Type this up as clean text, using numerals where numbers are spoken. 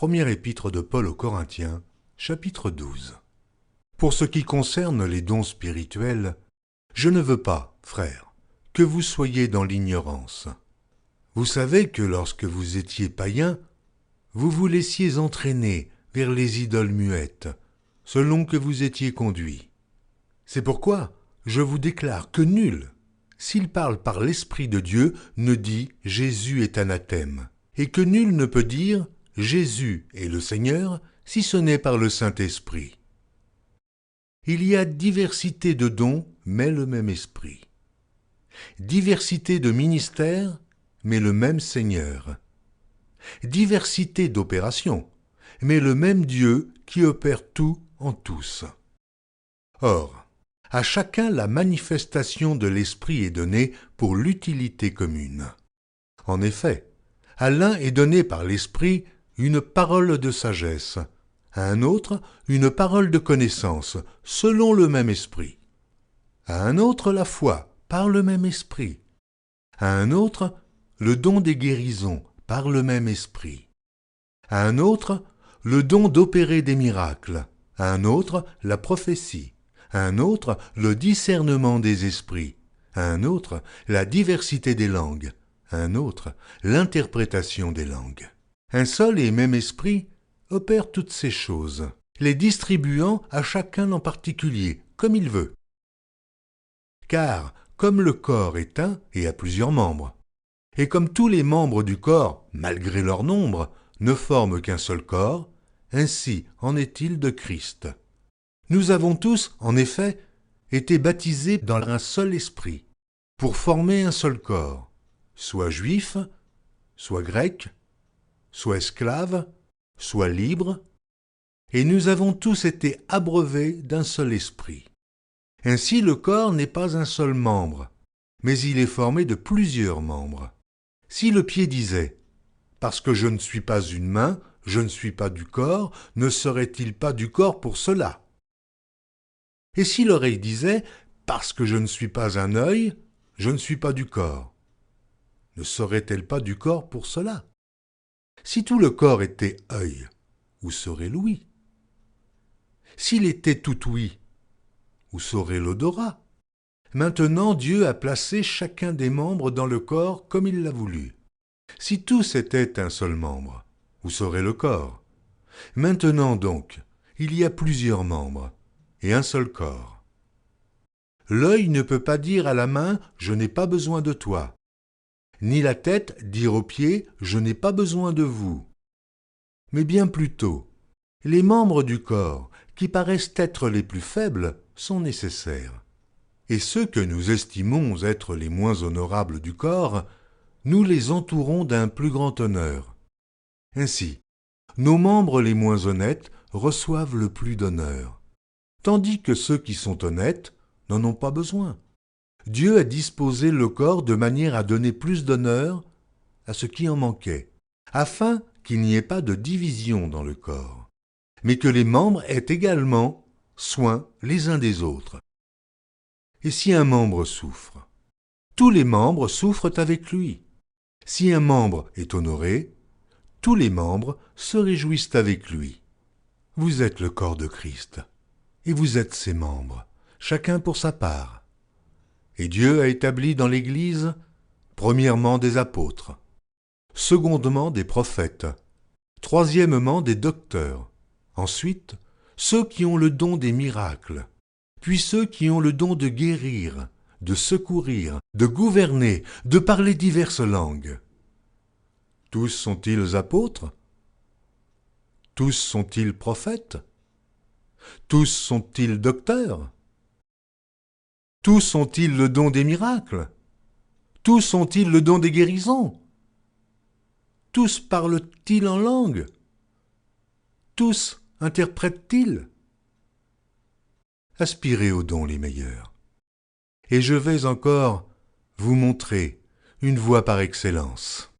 Première épître de Paul aux Corinthiens, chapitre 12. Pour ce qui concerne les dons spirituels, je ne veux pas, frères, que vous soyez dans l'ignorance. Vous savez que lorsque vous étiez païens, vous vous laissiez entraîner vers les idoles muettes, selon que vous étiez conduits. C'est pourquoi je vous déclare que nul, s'il parle par l'Esprit de Dieu, ne dit « Jésus est anathème », et que nul ne peut dire « Jésus est le Seigneur » si ce n'est par le Saint-Esprit. Il y a diversité de dons, mais le même Esprit. Diversité de ministères, mais le même Seigneur. Diversité d'opérations, mais le même Dieu qui opère tout en tous. Or, à chacun la manifestation de l'Esprit est donnée pour l'utilité commune. En effet, à l'un est donnée par l'Esprit une parole de sagesse, à un autre une parole de connaissance, selon le même Esprit, à un autre la foi, par le même Esprit, à un autre le don des guérisons, par le même Esprit, à un autre le don d'opérer des miracles, à un autre la prophétie, à un autre le discernement des esprits, à un autre la diversité des langues, à un autre l'interprétation des langues. Un seul et même Esprit opère toutes ces choses, les distribuant à chacun en particulier, comme il veut. Car, comme le corps est un et a plusieurs membres, et comme tous les membres du corps, malgré leur nombre, ne forment qu'un seul corps, ainsi en est-il de Christ. Nous avons tous, en effet, été baptisés dans un seul esprit, pour former un seul corps, soit juif, soit grec, soit esclave, soit libre, et nous avons tous été abreuvés d'un seul esprit. Ainsi le corps n'est pas un seul membre, mais il est formé de plusieurs membres. Si le pied disait « Parce que je ne suis pas une main, je ne suis pas du corps », ne serait-il pas du corps pour cela? Et si l'oreille disait « Parce que je ne suis pas un œil, je ne suis pas du corps », ne serait-elle pas du corps pour cela? Si tout le corps était œil, où serait l'ouïe? S'il était tout ouïe, où serait l'odorat? Maintenant Dieu a placé chacun des membres dans le corps comme il l'a voulu. Si tous étaient un seul membre, où serait le corps? Maintenant donc, il y a plusieurs membres, et un seul corps. L'œil ne peut pas dire à la main « je n'ai pas besoin de toi », ni la tête dire aux pieds « je n'ai pas besoin de vous ». Mais bien plutôt, les membres du corps, qui paraissent être les plus faibles, sont nécessaires. Et ceux que nous estimons être les moins honorables du corps, nous les entourons d'un plus grand honneur. Ainsi, nos membres les moins honnêtes reçoivent le plus d'honneur, tandis que ceux qui sont honnêtes n'en ont pas besoin. Dieu a disposé le corps de manière à donner plus d'honneur à ce qui en manquait, afin qu'il n'y ait pas de division dans le corps, mais que les membres aient également soin les uns des autres. Et si un membre souffre, tous les membres souffrent avec lui. Si un membre est honoré, tous les membres se réjouissent avec lui. Vous êtes le corps de Christ, et vous êtes ses membres, chacun pour sa part. Et Dieu a établi dans l'Église, premièrement des apôtres, secondement des prophètes, troisièmement des docteurs, ensuite ceux qui ont le don des miracles, puis ceux qui ont le don de guérir, de secourir, de gouverner, de parler diverses langues. Tous sont-ils apôtres? Tous sont-ils prophètes? Tous sont-ils docteurs? Tous ont-ils le don des miracles? Tous ont-ils le don des guérisons? Tous parlent-ils en langue? Tous interprètent-ils? Aspirez aux dons les meilleurs. Et je vais encore vous montrer une voie par excellence.